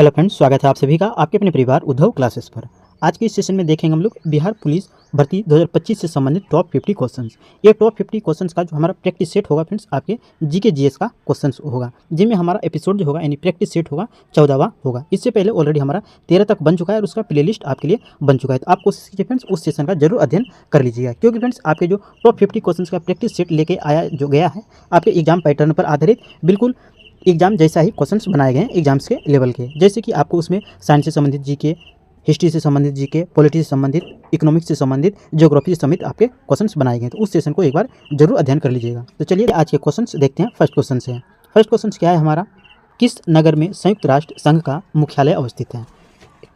Hello friends, स्वागत है आप सभी का आपके अपने परिवार उद्धव क्लासेस पर। आज के इस सेशन में देखेंगे हम लोग बिहार पुलिस भर्ती 2025 से संबंधित टॉप 50 क्वेश्चंस। ये टॉप 50 क्वेश्चंस का जो हमारा प्रैक्टिस सेट होगा फ्रेंड्स, आपके जीके जीएस का क्वेश्चंस होगा, जिनमें हमारा एपिसोड जो होगा यानी प्रैक्टिस सेट होगा 14वां होगा। इससे पहले ऑलरेडी हमारा 13 तक बन चुका है और उसका प्लेलिस्ट आपके लिए बन चुका है। तो आप कोशिश कीजिए फ्रेंड्स उस सेशन का जरूर अध्ययन कर लीजिएगा, क्योंकि फ्रेंड्स आपके जो टॉप 50 क्वेश्चन का प्रैक्टिस सेट लेके आया जो गया है आपके एग्जाम पैटर्न पर आधारित, बिल्कुल एग्जाम जैसा ही क्वेश्चंस बनाए गए हैं एग्जाम्स के लेवल के। जैसे कि आपको उसमें साइंस से संबंधित जीके, हिस्ट्री से संबंधित जीके, पॉलिटी से संबंधित, इकोनॉमिक्स से संबंधित, ज्योग्राफी से संबंधित आपके क्वेश्चंस बनाए गए हैं। तो उस सेशन को एक बार जरूर अध्ययन कर लीजिएगा। तो चलिए आज के क्वेश्चंस देखते हैं। फर्स्ट क्वेश्चन से फर्स्ट क्वेश्चन क्या है हमारा, किस नगर में संयुक्त राष्ट्र संघ का मुख्यालय अवस्थित है?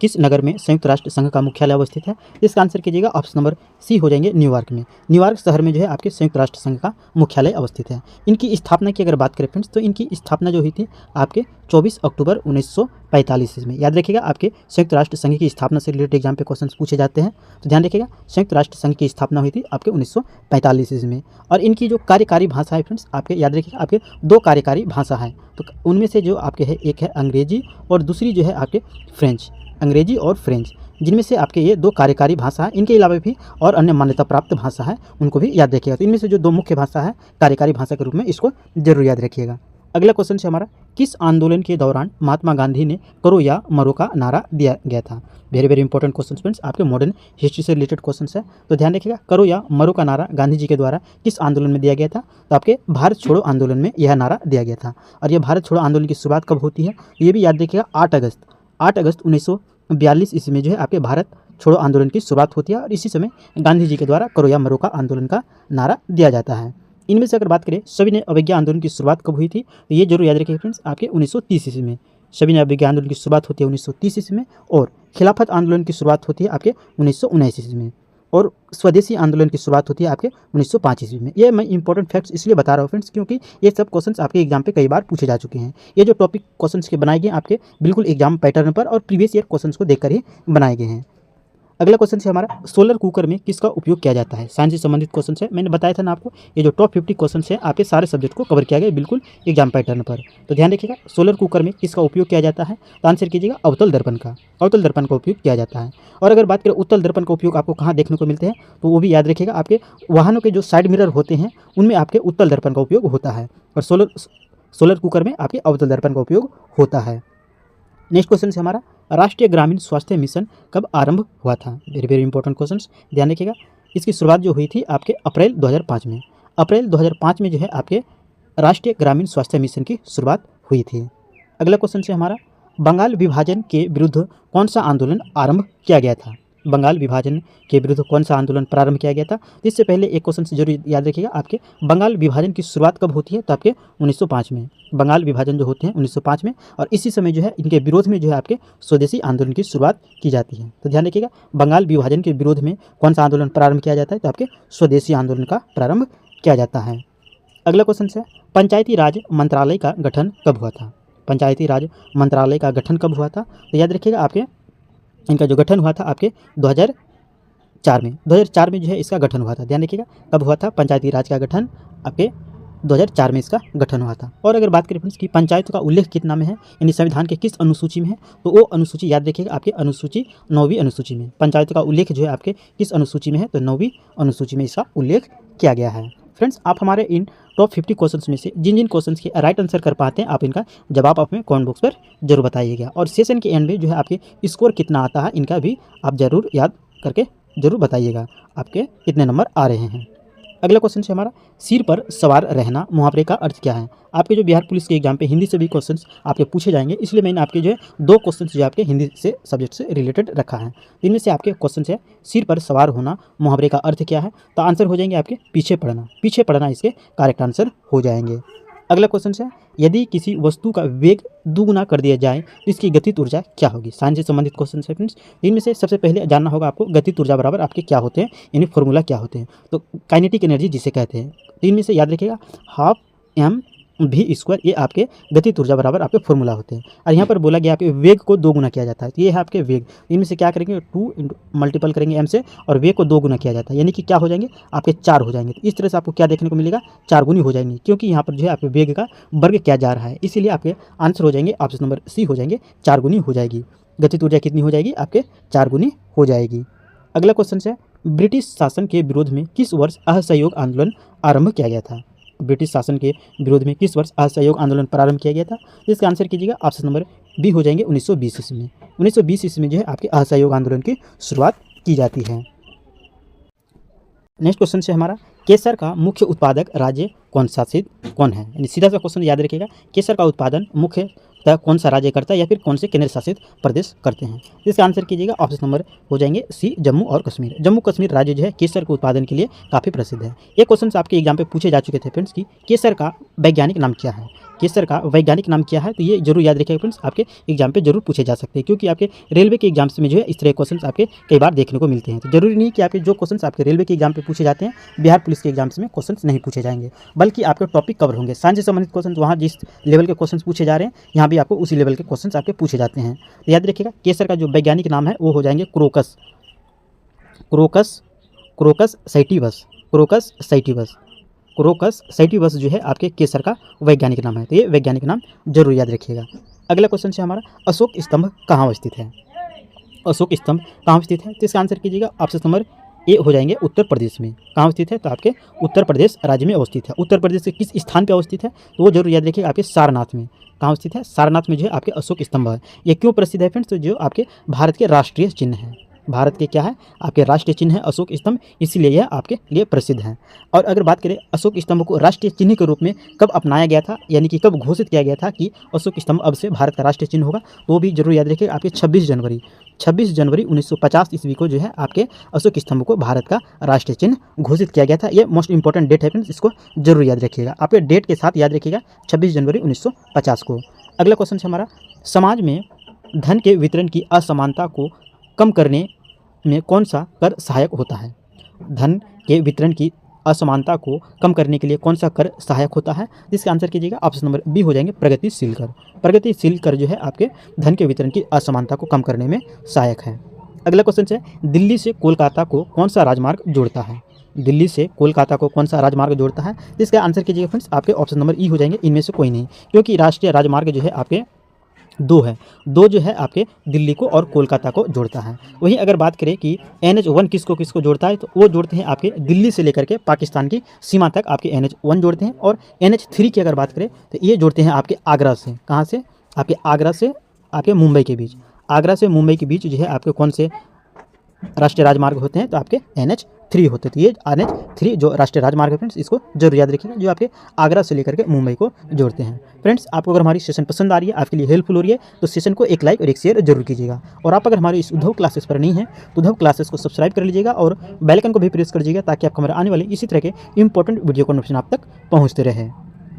किस नगर में संयुक्त राष्ट्र संघ का मुख्यालय अवस्थित है? इसका आंसर कीजिएगा ऑप्शन नंबर सी हो जाएंगे न्यूयॉर्क में। न्यूयॉर्क शहर में जो है आपके संयुक्त राष्ट्र संघ का मुख्यालय अवस्थित है। इनकी स्थापना की अगर बात करें फ्रेंड्स, तो इनकी स्थापना जो हुई थी आपके 24 अक्टूबर 1945 में। याद रखिएगा, आपके संयुक्त राष्ट्र संघ की स्थापना से रिलेटेड एग्जाम पे क्वेश्चन पूछे जाते हैं, तो ध्यान रखिएगा संयुक्त राष्ट्र संघ की स्थापना हुई थी आपके 1945 में। और इनकी जो कार्यकारी भाषा है फ्रेंड्स, आपके याद रखिएगा आपके दो कार्यकारी भाषा है। तो उनमें से जो आपके है एक है अंग्रेजी और दूसरी जो है आपके फ्रेंच, अंग्रेजी और फ्रेंच, जिनमें से आपके ये दो कार्यकारी भाषा है। इनके अलावा भी और अन्य मान्यता प्राप्त भाषा है, उनको भी याद रखिएगा। तो इनमें से जो दो मुख्य भाषा है कार्यकारी भाषा के रूप में, इसको जरूर याद रखिएगा। अगला क्वेश्चन से हमारा, किस आंदोलन के दौरान महात्मा गांधी ने करो या मरो का नारा दिया गया था? Very very important question friends, आपके मॉडर्न हिस्ट्री से रिलेटेड क्वेश्चन है। तो ध्यान रखिएगा, करो या मरो का नारा गांधी जी के द्वारा किस आंदोलन में दिया गया था? तो आपके भारत छोड़ो आंदोलन में यह नारा दिया गया था। और यह भारत छोड़ो आंदोलन की शुरुआत कब होती है? ये भी याद रखिएगा 8 अगस्त 1942 ईस्वी में जो है आपके भारत छोड़ो आंदोलन की शुरुआत होती है। और इसी समय गांधी जी के द्वारा करो या मरो का आंदोलन का नारा दिया जाता है। इनमें से अगर बात करें सविनय अवज्ञा आंदोलन की शुरुआत कब हुई थी, तो ये जरूर याद रखिए फ्रेंड्स, आपके 1930 ईस्वी में सविनय अवज्ञा आंदोलन की शुरुआत होती है 1930 ईस्वी में। और खिलाफत आंदोलन की शुरुआत होती है आपके 1919 ईस्वी में। और स्वदेशी आंदोलन की शुरुआत होती है आपके 1905 ईस्वी में। ये मैं इंपॉर्टेंट फैक्ट्स इसलिए बता रहा हूँ फ्रेंड्स, क्योंकि ये सब क्वेश्चंस आपके एग्जाम पे कई बार पूछे जा चुके हैं। ये जो टॉपिक क्वेश्चंस के बनाए गए आपके बिल्कुल एग्जाम पैटर्न पर और प्रीवियस ईयर क्वेश्चंस को देखकर ही बनाए गए हैं। अगला क्वेश्चन है हमारा, सोलर कुकर में किसका उपयोग किया जाता है? साइंस से संबंधित क्वेश्चन है। मैंने बताया था ना आपको, ये जो टॉप 50 क्वेश्चन है आपके सारे सब्जेक्ट को कवर किया गया बिल्कुल एग्जाम पैटर्न पर। तो ध्यान रखिएगा, सोलर कुकर में किसका उपयोग किया जाता है? तो आंसर कीजिएगा अवतल दर्पण का। अवतल दर्पण का उपयोग किया जाता है। और अगर बात करें उत्तल दर्पण का उपयोग आपको कहाँ देखने को मिलते हैं, तो वो भी याद रखिएगा, आपके वाहनों के जो साइड मिरर होते हैं उनमें आपके उत्तल दर्पण का उपयोग होता है। और सोलर कुकर में आपके अवतल दर्पण का उपयोग होता है। नेक्स्ट क्वेश्चन है हमारा, राष्ट्रीय ग्रामीण स्वास्थ्य मिशन कब आरंभ हुआ था? वेरी वेरी इंपॉर्टेंट क्वेश्चन, ध्यान रखिएगा। इसकी शुरुआत जो हुई थी आपके अप्रैल 2005 में। अप्रैल 2005 में जो है आपके राष्ट्रीय ग्रामीण स्वास्थ्य मिशन की शुरुआत हुई थी। अगला क्वेश्चन है हमारा, बंगाल विभाजन के विरुद्ध कौन सा आंदोलन आरंभ किया गया था? बंगाल विभाजन के विरुद्ध कौन सा आंदोलन प्रारंभ किया गया था? इससे पहले एक क्वेश्चन से जरूर याद रखिएगा, आपके बंगाल विभाजन की शुरुआत कब होती है? तो आपके 1905 में बंगाल विभाजन जो होते हैं 1905 में। और इसी समय जो है इनके विरोध में जो है आपके स्वदेशी आंदोलन की शुरुआत की जाती है। तो ध्यान रखिएगा, बंगाल विभाजन के विरोध में कौन सा आंदोलन प्रारंभ किया जाता है? तो आपके स्वदेशी आंदोलन का प्रारंभ किया जाता है। अगला क्वेश्चन है, पंचायती राज मंत्रालय का गठन कब हुआ था? पंचायती राज मंत्रालय का गठन कब हुआ था? तो याद रखिएगा, आपके इनका जो गठन हुआ था आपके 2004 में। 2004 में जो है इसका गठन हुआ था। ध्यान रखिएगा, कब हुआ था पंचायती राज का गठन? आपके 2004 में इसका गठन हुआ था। और अगर बात करें फ्रेंड्स कि पंचायतों का उल्लेख कितना में है, यानी संविधान के किस अनुसूची में है, तो वो अनुसूची याद रखिएगा, आपके अनुसूची 9वीं अनुसूची में। पंचायतों का उल्लेख जो है आपके किस अनुसूची में है? तो 9वीं अनुसूची में इसका उल्लेख किया गया है। फ्रेंड्स, आप हमारे इन टॉप 50 क्वेश्चंस में से जिन जिन क्वेश्चंस के राइट आंसर कर पाते हैं, आप इनका जवाब आप हमें कमेंट बॉक्स पर जरूर बताइएगा। और सेशन के एंड में जो है आपके स्कोर कितना आता है, इनका भी आप जरूर याद करके जरूर बताइएगा, आपके कितने नंबर आ रहे हैं। अगला क्वेश्चन है हमारा, सिर पर सवार रहना मुहावरे का अर्थ क्या है? आपके जो बिहार पुलिस के एग्जाम पे हिंदी से भी क्वेश्चंस आपके पूछे जाएंगे, इसलिए मैंने आपके जो है 2 क्वेश्चन जो आपके हिंदी से सब्जेक्ट से रिलेटेड रखा है। इनमें से आपके क्वेश्चन है, सिर पर सवार होना मुहावरे का अर्थ क्या है? तो आंसर हो जाएंगे आपके पीछे पड़ना। पीछे पड़ना इसके करेक्ट आंसर हो जाएंगे। अगला क्वेश्चन है, यदि किसी वस्तु का वेग दुगुना कर दिया जाए तो इसकी गतिज ऊर्जा क्या होगी? साइंस से संबंधित क्वेश्चन है फ्रेंड्स। इनमें से सबसे पहले जानना होगा आपको गतिज ऊर्जा बराबर आपके क्या होते हैं, यानी फॉर्मूला क्या होते हैं। तो काइनेटिक एनर्जी जिसे कहते हैं, तो इनमें से याद रखिएगा ½ v स्क्वायर, ये आपके गतिज ऊर्जा बराबर आपके फॉर्मूला होते हैं। और यहाँ पर बोला गया आपके वेग को 2 गुना किया जाता है, तो ये है आपके वेग। इनमें से क्या करेंगे 2 मल्टीपल करेंगे m से, और वेग को 2 गुना किया जाता है, यानी कि क्या हो जाएंगे आपके 4 हो जाएंगे। तो इस तरह से आपको क्या देखने को मिलेगा, 4 गुनी हो जाएंगे, क्योंकि यहाँ पर जो है आपके वेग का वर्ग किया जा रहा है, इसीलिए आपके आंसर हो जाएंगे ऑप्शन नंबर सी हो जाएंगे, 4 गुनी हो जाएगी। गतिज ऊर्जा कितनी हो जाएगी आपके 4 गुनी हो जाएगी। अगला क्वेश्चन है, ब्रिटिश शासन के विरोध में किस वर्ष असहयोग आंदोलन आरंभ किया गया था? ब्रिटिश शासन के विरोध में किस वर्ष असहयोग आंदोलन प्रारंभ किया गया था? इसका आंसर कीजिएगा, ऑप्शन नंबर बी हो जाएंगे 1920 ईस्वी में। 1920 ईस्वी में जो है आपके असहयोग आंदोलन की शुरुआत की जाती है। नेक्स्ट क्वेश्चन से हमारा, केसर का मुख्य उत्पादक राज्य कौन है? यानी सीधा सा क्वेश्चन याद रखिएगा, केसर का उत्पादन मुख्यतः कौन सा राज्य करता है या फिर कौन से केंद्र शासित प्रदेश करते हैं? इसका आंसर कीजिएगा, ऑप्शन नंबर हो जाएंगे सी, जम्मू और कश्मीर। जम्मू कश्मीर राज्य जो है केसर के उत्पादन के लिए काफ़ी प्रसिद्ध है। ये क्वेश्चन आपके एग्जाम पे पूछे जा चुके थे फ्रेंड्स कि केसर का वैज्ञानिक नाम क्या है? केसर का वैज्ञानिक नाम क्या है? तो ये जरूर याद रखिएगा फ्रेंड्स, आपके एग्जाम पे जरूर पूछे जा सकते हैं, क्योंकि आपके रेलवे के एग्जाम्स में जो है इस तरह के क्वेश्चन आपके कई बार देखने को मिलते हैं। तो जरूरी नहीं कि आपके जो क्वेश्चन आपके रेलवे के एग्जाम पे पूछे जाते हैं बिहार पुलिस के एग्जाम्स में क्वेश्चन नहीं पूछे जाएंगे, बल्कि आपके टॉपिक कवर होंगे। साइंस से संबंधित क्वेश्चन वहाँ जिस लेवल के क्वेश्चन पूछे जा रहे हैं, यहाँ भी आपको उसी लेवल के क्वेश्चन आपके पूछे जाते हैं। तो याद रखिएगा, केसर का जो वैज्ञानिक नाम है वो हो जाएंगे क्रोकस सैटिवस जो है आपके केसर का वैज्ञानिक नाम है। तो ये वैज्ञानिक नाम जरूर याद रखिएगा। अगला क्वेश्चन है हमारा, अशोक स्तंभ कहाँ स्थित है? अशोक स्तंभ कहाँ स्थित है? तो इसका आंसर कीजिएगा, ऑप्शन नंबर ए हो जाएंगे उत्तर प्रदेश में। कहाँ स्थित है? तो आपके उत्तर प्रदेश राज्य में अवस्थित है। उत्तर प्रदेश के किस स्थान पर अवस्थित है तो वो जरूर याद रखिएगा, आपके सारनाथ में। कहाँ स्थित है? सारनाथ में जो है आपके अशोक स्तंभ है। ये क्यों प्रसिद्ध है फ्रेंड्स? तो जो आपके भारत के राष्ट्रीय चिन्ह है, भारत के क्या है आपके राष्ट्रीय चिन्ह है अशोक स्तंभ, इसीलिए यह आपके लिए प्रसिद्ध है। और अगर बात करें अशोक स्तंभ को राष्ट्रीय चिन्ह के रूप में कब अपनाया गया था, यानी कि कब घोषित किया गया था कि अशोक स्तंभ अब से भारत का राष्ट्रीय चिन्ह होगा, तो भी जरूर याद रखिए, आपके 26 जनवरी 1950 ईस्वी को जो है आपके अशोक स्तंभ को भारत का राष्ट्रीय चिन्ह घोषित किया गया था। ये मोस्ट इंपॉर्टेंट डेट है फ्रेंड्स, इसको जरूर याद रखिएगा, आपके डेट के साथ याद रखिएगा 26 जनवरी 1950 को। अगला क्वेश्चन है हमारा, समाज में धन के वितरण की असमानता को कम करने में कौन सा कर सहायक होता है? धन के वितरण की असमानता को कम करने के लिए कौन सा कर सहायक होता है? जिसका आंसर कीजिएगा, ऑप्शन नंबर बी हो जाएंगे प्रगतिशील कर। प्रगतिशील कर जो है आपके धन के वितरण की असमानता को कम करने में सहायक है। अगला क्वेश्चन है, दिल्ली से कोलकाता को कौन सा राजमार्ग जोड़ता है? दिल्ली से कोलकाता को कौन सा राजमार्ग जोड़ता है? इसका आंसर कीजिएगा फ्रेंड्स, आपके ऑप्शन नंबर ई हो जाएंगे, इनमें से कोई नहीं, क्योंकि राष्ट्रीय राजमार्ग जो है आपके दो जो है आपके दिल्ली को और कोलकाता को जोड़ता है। वहीं अगर बात करें कि NH1 किसको किसको जोड़ता है, तो वो जोड़ते हैं आपके दिल्ली से लेकर के पाकिस्तान की सीमा तक आपके NH1 जोड़ते हैं। और NH3 की अगर बात करें तो ये जोड़ते हैं आपके आगरा से, कहाँ से? आपके आगरा से आपके मुंबई के बीच। आगरा से मुंबई के बीच जो है आपके कौन से राष्ट्रीय राजमार्ग होते हैं? तो आपके NH3 होते हैं। तो ये NH3 जो राष्ट्रीय राजमार्ग है फ्रेंड्स, इसको जरूर याद रखिएगा, जो आपके आगरा से लेकर के मुंबई को जोड़ते हैं। फ्रेंड्स, आपको अगर हमारी सेशन पसंद आ रही है, आपके लिए हेल्पफुल हो रही है, तो सेशन को एक लाइक और एक शेयर जरूर कीजिएगा। और आप अगर हमारे इस उद्धव क्लासेस पर नहीं है तो उद्धव क्लासेस को सब्सक्राइब कर लीजिएगा और बेल आइकन को भी प्रेस कर लीजिएगा, ताकि आपको हमारे आने वाले इसी तरह के इंपॉर्टेंट वीडियो का नोटिफिकेशन आप तक पहुँचते रहे।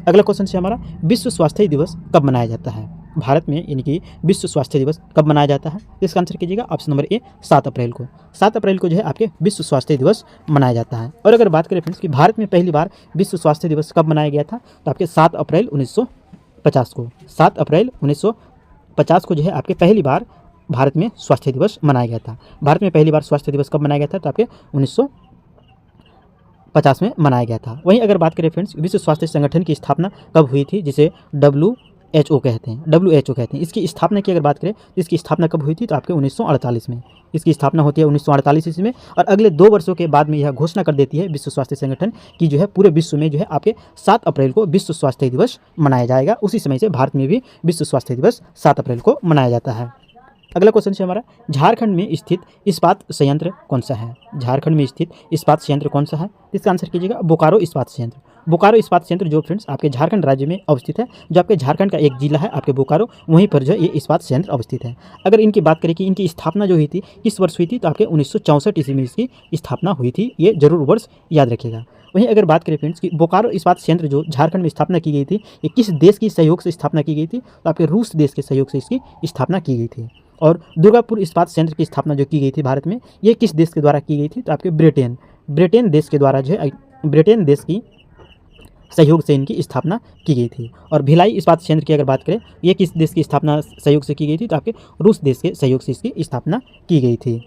अगला क्वेश्चन है हमारा, विश्व स्वास्थ्य दिवस कब मनाया जाता है? भारत में यानी कि विश्व स्वास्थ्य दिवस कब मनाया जाता है? इसका आंसर कीजिएगा, ऑप्शन नंबर ए 7 अप्रैल को। 7 अप्रैल को जो है आपके विश्व स्वास्थ्य दिवस मनाया जाता है। और अगर बात करें फ्रेंड्स कि भारत में पहली बार विश्व स्वास्थ्य दिवस कब मनाया गया था, तो आपके 7 अप्रैल 1950 को। 7 अप्रैल 1950 को जो है आपके पहली बार भारत में स्वास्थ्य दिवस मनाया गया था। भारत में पहली बार स्वास्थ्य दिवस कब मनाया गया था? तो आपके 1950 में मनाया गया था। वहीं अगर बात करें फ्रेंड्स, विश्व स्वास्थ्य संगठन की स्थापना कब हुई थी, जिसे WHO कहते हैं। इसकी स्थापना की अगर बात करें तो इसकी स्थापना कब हुई थी? तो आपके 1948 में इसकी स्थापना होती है, 1948 ईस्वी में। और अगले 2 वर्षों के बाद में यह घोषणा कर देती है विश्व स्वास्थ्य संगठन की जो है पूरे विश्व में जो है आपके 7 अप्रैल को विश्व स्वास्थ्य दिवस मनाया जाएगा। उसी समय से भारत में भी विश्व स्वास्थ्य दिवस 7 अप्रैल को मनाया जाता है। अगला क्वेश्चन है हमारा, झारखंड में स्थित इस्पात संयंत्र कौन सा है? झारखंड में स्थित इस्पात संयंत्र कौन सा है? इसका आंसर कीजिएगा, बोकारो इस्पात संयंत्र। बोकारो इस्पात संयंत्र जो फ्रेंड्स आपके झारखंड राज्य में अवस्थित है, जो आपके झारखंड का एक जिला है आपके बोकारो, वहीं पर जो ये इस्पात संयंत्र अवस्थित है। अगर इनकी बात करें कि इनकी स्थापना जो हुई थी किस वर्ष हुई थी, तो आपके 1964 ईस्वी में इसकी स्थापना हुई थी। ये जरूर वर्ष याद रखिएगा। वहीं अगर बात करें फ्रेंड्स कि बोकारो इस्पात संयंत्र जो झारखंड में स्थापना की गई थी, ये किस देश की सहयोग से स्थापना की गई थी? तो आपके रूस देश के सहयोग से इसकी स्थापना की गई थी। और दुर्गापुर इस्पात संयंत्र की स्थापना जो की गई थी भारत में, ये किस देश के द्वारा की गई थी? तो आपके ब्रिटेन देश के द्वारा जो है ब्रिटेन देश की सहयोग से इनकी स्थापना की गई थी। और भिलाई इस्पात संयंत्र की अगर बात करें, ये किस देश की स्थापना सहयोग से की गई थी, तो आपके रूस देश के सहयोग से इसकी स्थापना की गई थी।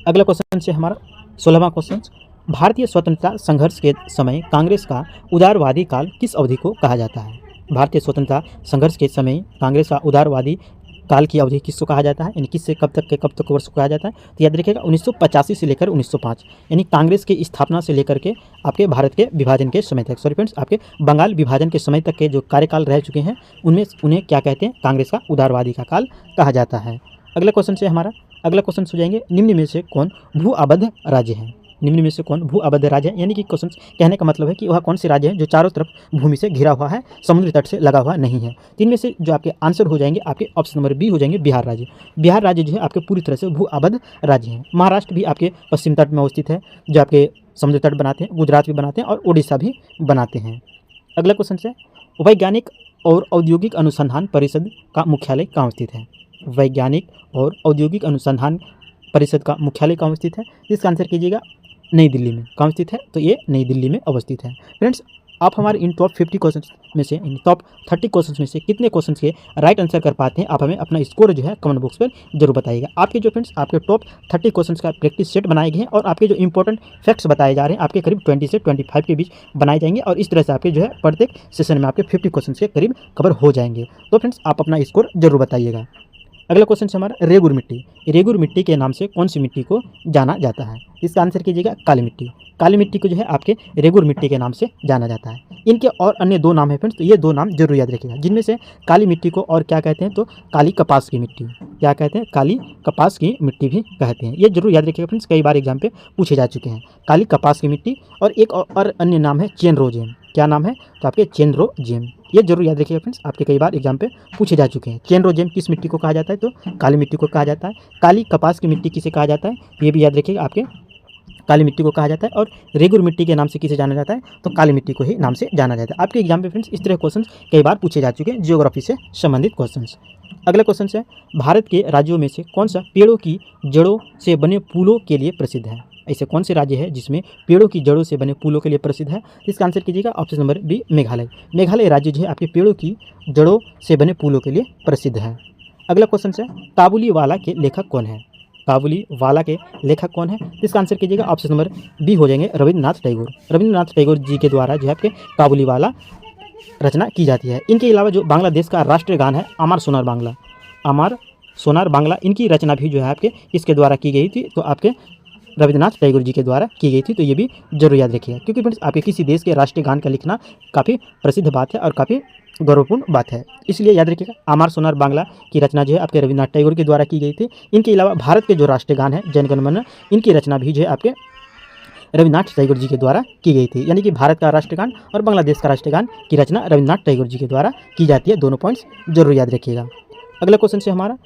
अगला क्वेश्चन से हमारा 16वां क्वेश्चन, भारतीय स्वतंत्रता संघर्ष के समय कांग्रेस का उदारवादी काल किस अवधि को कहा जाता है? भारतीय स्वतंत्रता संघर्ष के समय कांग्रेस का उदारवादी काल की अवधि किसको कहा जाता है, यानी किससे कब तक वर्ष को कहा जाता है? तो याद रखिएगा 1985 से लेकर 1905, यानी कांग्रेस की स्थापना से लेकर के आपके भारत के विभाजन के समय तक, सॉरी फ्रेंड्स, आपके बंगाल विभाजन के समय तक के जो कार्यकाल रह चुके हैं उनमें उन्हें क्या कहते हैं? कांग्रेस का उदारवादी का काल कहा जाता है। अगला क्वेश्चन से हमारा अगला क्वेश्चन हो जाएंगे, निम्न में से कौन भू आबद्ध राज्य है? निम्न में से कौन भू आबद्ध राज्य है, यानी कि क्वेश्चन कहने का मतलब है कि वह कौन से राज्य है जो चारों तरफ भूमि से घिरा हुआ है, समुद्री तट से लगा हुआ नहीं है। तो इनमें से जो आपके आंसर हो जाएंगे, आपके ऑप्शन नंबर बी हो जाएंगे बिहार राज्य। बिहार राज्य जो है आपके पूरी तरह से भू आबद्ध राज्य है। महाराष्ट्र भी आपके पश्चिम तट में अवस्थित है, जो आपके समुद्री तट बनाते हैं, गुजरात भी बनाते हैं और उड़ीसा भी बनाते हैं। अगला क्वेश्चन है, वैज्ञानिक और औद्योगिक अनुसंधान परिषद का मुख्यालय कहाँ स्थित है? वैज्ञानिक और औद्योगिक अनुसंधान परिषद का मुख्यालय कहाँ स्थित है? इसका आंसर कीजिएगा नई दिल्ली में। कहाँ स्थित है? तो ये नई दिल्ली में अवस्थित है। फ्रेंड्स, आप हमारे इन टॉप 50 क्वेश्चन में से, इन टॉप 30 क्वेश्चन में से कितने क्वेश्चन के राइट आंसर कर पाते हैं, आप हमें अपना स्कोर जो है कमेंट बॉक्स पर जरूर बताइएगा। आपके जो फ्रेंड्स आपके टॉप 30 क्वेश्चन का प्रैक्टिस सेट बनाए गए हैं और आपके जो इंपॉर्टेंट फैक्ट्स बताए जा रहे हैं आपके करीब 20 से 25 के बीच बनाए जाएंगे और इस तरह से आपके जो है प्रत्येक सेशन में आपके 50 क्वेश्चन के करीब कवर हो जाएंगे। तो फ्रेंड्स आप अपना स्कोर जरूर बताइएगा। अगला क्वेश्चन है हमारा रेगुर मिट्टी। रेगुर मिट्टी के नाम से कौन सी मिट्टी को जाना जाता है? इसका आंसर कीजिएगा काली मिट्टी। काली मिट्टी को जो है आपके रेगुर मिट्टी के नाम से जाना जाता है। इनके और अन्य दो नाम है फ्रेंड्स, तो ये दो नाम जरूर याद रखिएगा, जिनमें से काली मिट्टी को और क्या कहते हैं? तो काली कपास की मिट्टी। क्या कहते हैं? काली कपास की मिट्टी भी कहते हैं। ये जरूर याद रखिएगा फ्रेंड्स, कई बार एग्जाम पे पूछे जा चुके हैं। काली कपास की मिट्टी। और एक और अन्य नाम है चेनरोजेम। क्या नाम है? तो आपके चेनरोजेम। ये जरूर याद रखिएगा फ्रेंड्स, आपके कई बार एग्जाम पे पूछे जा चुके हैं। चेनरोजेम किस मिट्टी को कहा जाता है? तो काली मिट्टी को कहा जाता है। काली कपास की मिट्टी किसे कहा जाता है? ये भी याद रखिएगा, आपके काली मिट्टी को कहा जाता है। और रेगुर मिट्टी के नाम से किसे जाना जाता है? तो काली मिट्टी को ही नाम से जाना जाता है। आपके एग्जाम में फ्रेंड्स इस तरह क्वेश्चन कई बार पूछे जा चुके हैं, जियोग्राफी से संबंधित क्वेश्चन। अगला क्वेश्चन है, भारत के राज्यों में से कौन सा पेड़ों की जड़ों से बने पुलों के लिए प्रसिद्ध है? ऐसे कौन से राज्य है जिसमें पेड़ों की जड़ों से बने पुलों के लिए प्रसिद्ध है? इसका आंसर कीजिएगा option number B Meghalaya. Meghalaya राज्य जो है आपके पेड़ों की जड़ों से बने पुलों के लिए प्रसिद्ध है। अगला क्वेश्चन है, काबुलीवाला के लेखक कौन है? काबुलीवाला के लेखक कौन है? इसका आंसर कीजिएगा ऑप्शन नंबर बी हो जाएंगे रविंद्रनाथ टैगोर। रविंद्रनाथ टैगोर जी के द्वारा जो है आपके काबुलीवाला रचना की जाती है। इनके अलावा जो बांग्लादेश का राष्ट्रीय गान है अमर सोनार बांग्ला, अमर सोनार बांग्ला, इनकी रचना भी जो है आपके किसके द्वारा की गई थी? तो आपके रविंद्रनाथ टैगोर जी के द्वारा की गई थी। तो ये भी जरूर याद रखिएगा, क्योंकि फ्रेंड्स आपके किसी देश के राष्ट्रीय गान का लिखना काफ़ी प्रसिद्ध बात है और काफ़ी गौरवपूर्ण बात है, इसलिए याद रखिएगा अमर सोनार बांग्ला की रचना जो है आपके रविंद्रनाथ टैगोर के द्वारा की गई थी। इनके अलावा भारत के जो राष्ट्रीय गान है जन गण मन, इनकी रचना भी जो है आपके रविंद्रनाथ टैगोर जी के द्वारा की गई थी। यानी कि भारत का राष्ट्रीय गान और बांग्लादेश का राष्ट्रीय गान की रचना रविंद्रनाथ टैगोर जी के द्वारा की जाती है। दोनों पॉइंट्स जरूर याद रखिएगा। अगला क्वेश्चन से हमारा,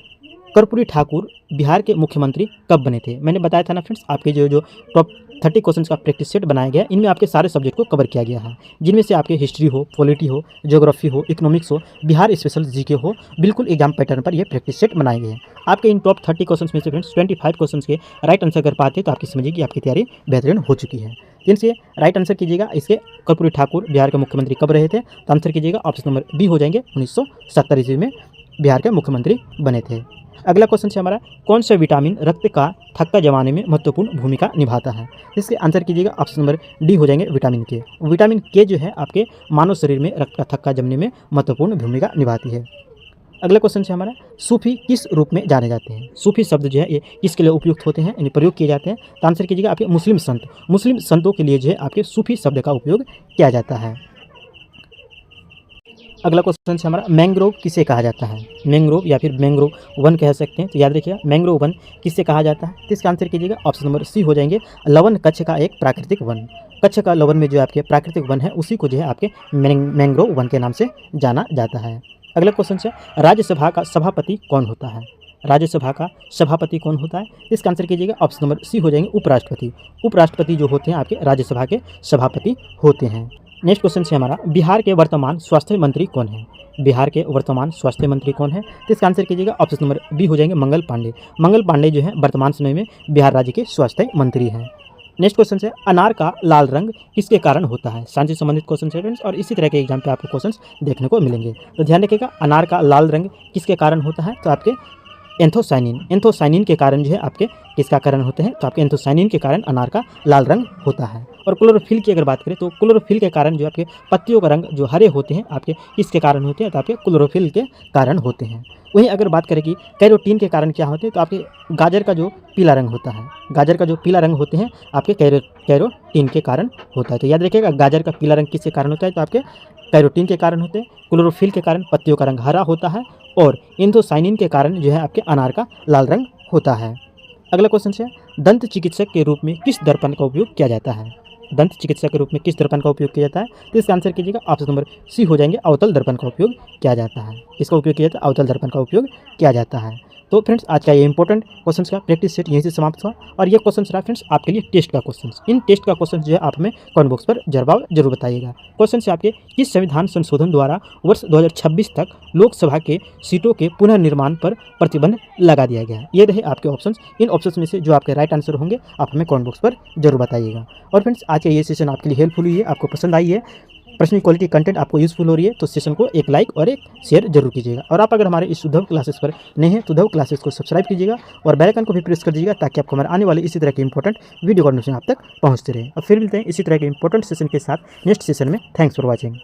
कर्पूरी ठाकुर बिहार के मुख्यमंत्री कब बने थे? मैंने बताया था ना फ्रेंड्स, आपके जो टॉप 30 क्वेश्चन का प्रैक्टिस सेट बनाया गया है, इनमें आपके सारे सब्जेक्ट को कवर किया गया है, जिनमें से आपके हिस्ट्री हो, पॉलिटी हो, ज्योग्राफी हो, इकोनॉमिक्स हो, बिहार स्पेशल जीके हो, बिल्कुल एग्जाम पैटर्न पर ये प्रैक्टिस सेट बनाए गए हैं। आपके इन टॉप 30 क्वेश्चन में से फ्रेंड्स 25 क्वेश्चन के राइट आंसर कर पाते तो आपकी समझिए कि आपकी तैयारी बेहतरीन हो चुकी है। इनसे राइट आंसर कीजिएगा, इसके कर्पूरी ठाकुर बिहार के मुख्यमंत्री कब रहे थे? तो आंसर कीजिएगा ऑप्शन नंबर बी हो जाएंगे 1970 ईस्वी में बिहार के मुख्यमंत्री बने थे। अगला क्वेश्चन है हमारा, कौन सा विटामिन रक्त का थक्का जमाने में महत्वपूर्ण भूमिका निभाता है? इसके आंसर कीजिएगा ऑप्शन नंबर डी हो जाएंगे विटामिन के। विटामिन के जो है आपके मानव शरीर में रक्त का थक्का जमने में महत्वपूर्ण भूमिका निभाती है। अगला क्वेश्चन है हमारा, सूफी किस रूप में जाने जाते हैं? सूफी शब्द जो है ये किसके लिए उपयुक्त होते हैं, यानी प्रयोग किए जाते हैं? तो आंसर कीजिएगा आपके मुस्लिम संत, मुस्लिम संतों के लिए जो है आपके सूफी शब्द का उपयोग किया जाता है। अगला क्वेश्चन है हमारा, मैंग्रोव किसे कहा जाता है? मैंग्रोव या फिर मैंग्रोव वन कह सकते हैं, तो याद रखिएगा मैंग्रोव वन किससे कहा जाता है? तो इसका आंसर कीजिएगा ऑप्शन नंबर सी हो जाएंगे लवन कच्छ का एक प्राकृतिक वन। कच्छ का लवन में जो आपके प्राकृतिक वन है उसी को जो है आपके मैंग्रोव वन के नाम से जाना जाता है। अगला क्वेश्चन है, राज्यसभा का सभापति कौन होता है? राज्यसभा का सभापति कौन होता है? इसका आंसर कीजिएगा ऑप्शन नंबर सी हो जाएंगे उपराष्ट्रपति। उपराष्ट्रपति जो होते हैं आपके राज्यसभा के सभापति होते हैं। नेक्स्ट क्वेश्चन है हमारा, बिहार के वर्तमान स्वास्थ्य मंत्री कौन है? बिहार के वर्तमान स्वास्थ्य मंत्री कौन है? तो इसका आंसर कीजिएगा ऑप्शन नंबर बी हो जाएंगे मंगल पांडे। मंगल पांडे जो है वर्तमान समय में बिहार राज्य के स्वास्थ्य मंत्री हैं। नेक्स्ट क्वेश्चन है अनार का लाल रंग किसके कारण होता है। साइंस से संबंधित क्वेश्चन है फ्रेंड्स और इसी तरह के एग्जाम पे आपको क्वेश्चंस देखने को मिलेंगे। तो ध्यान रखिएगा अनार का लाल रंग किसके कारण होता है, तो आपके एंथोसाइनिन के कारण जो है आपके किसका कारण होते हैं, तो आपके एंथोसाइनिन के कारण अनार का लाल रंग होता है। और क्लोरोफिल की अगर बात करें तो क्लोरोफिल के कारण जो आपके पत्तियों का रंग जो हरे होते हैं आपके किसके कारण होते हैं, तो आपके क्लोरोफिल के कारण होते हैं। वहीं अगर बात करें कि कैरोटीन के कारण क्या होते हैं, तो आपके गाजर का जो पीला रंग होता है, गाजर का जो पीला रंग होते हैं आपके कैरोटीन के कारण होता है। तो याद रखिएगा गाजर का पीला रंग किसके कारण होता है, तो आपके कैरोटीन के कारण होते हैं। क्लोरोफिल के कारण पत्तियों का रंग हरा होता है और एंथोसाइनिन के कारण जो है आपके अनार का लाल रंग होता है। अगला क्वेश्चन है दंत चिकित्सक के रूप में किस दर्पण का उपयोग किया जाता है। दंत चिकित्सक के रूप में किस दर्पण का उपयोग किया जाता है, तो इसका आंसर कीजिएगा ऑप्शन नंबर सी हो जाएंगे, अवतल दर्पण का उपयोग किया जाता है। इसका उपयोग किया जाता है, अवतल दर्पण का उपयोग किया जाता है। तो फ्रेंड्स आज का ये इंपॉर्टेंट क्वेश्चन का प्रैक्टिस सेट यहीं से समाप्त हुआ और ये क्वेश्चन रहा फ्रेंड्स आपके लिए टेस्ट का क्वेश्चन। इन टेस्ट का क्वेश्चन जो है आप हमें कमेंट बॉक्स पर जवाब जरूर बताइएगा। क्वेश्चन से आपके किस संविधान संशोधन द्वारा वर्ष 2026 तक लोकसभा के सीटों के पुनर्निर्माण पर प्रतिबंध लगा दिया गया है। ये रहे आपके ऑप्शन। इन ऑप्शन में से जो आपके राइट आंसर होंगे आप हमें कमेंट बॉक्स पर जरूर बताइएगा। और फ्रेंड्स आज का ये सेशन आपके लिए हेल्पफुल हुई है, आपको पसंद आई है, प्रश्न क्वालिटी कंटेंट आपको यूजफुल हो रही है, तो सेशन को एक लाइक और एक शेयर जरूर कीजिएगा। और आप अगर हमारे इस उद्धव क्लासेस पर नए हैं तो उद्धव क्लासेस को सब्सक्राइब कीजिएगा और बेल आइकन को भी प्रेस कर दीजिएगा ताकि आपको हमारे आने वाले इसी तरह के इंपॉर्टेंट वीडियो का नोटिफिकेशन आप तक पहुंचते रहे। और फिर मिलते हैं इसी तरह के इंपॉर्टेंट सेशन के साथ नेक्स्ट सेशन में। Thanks for watching.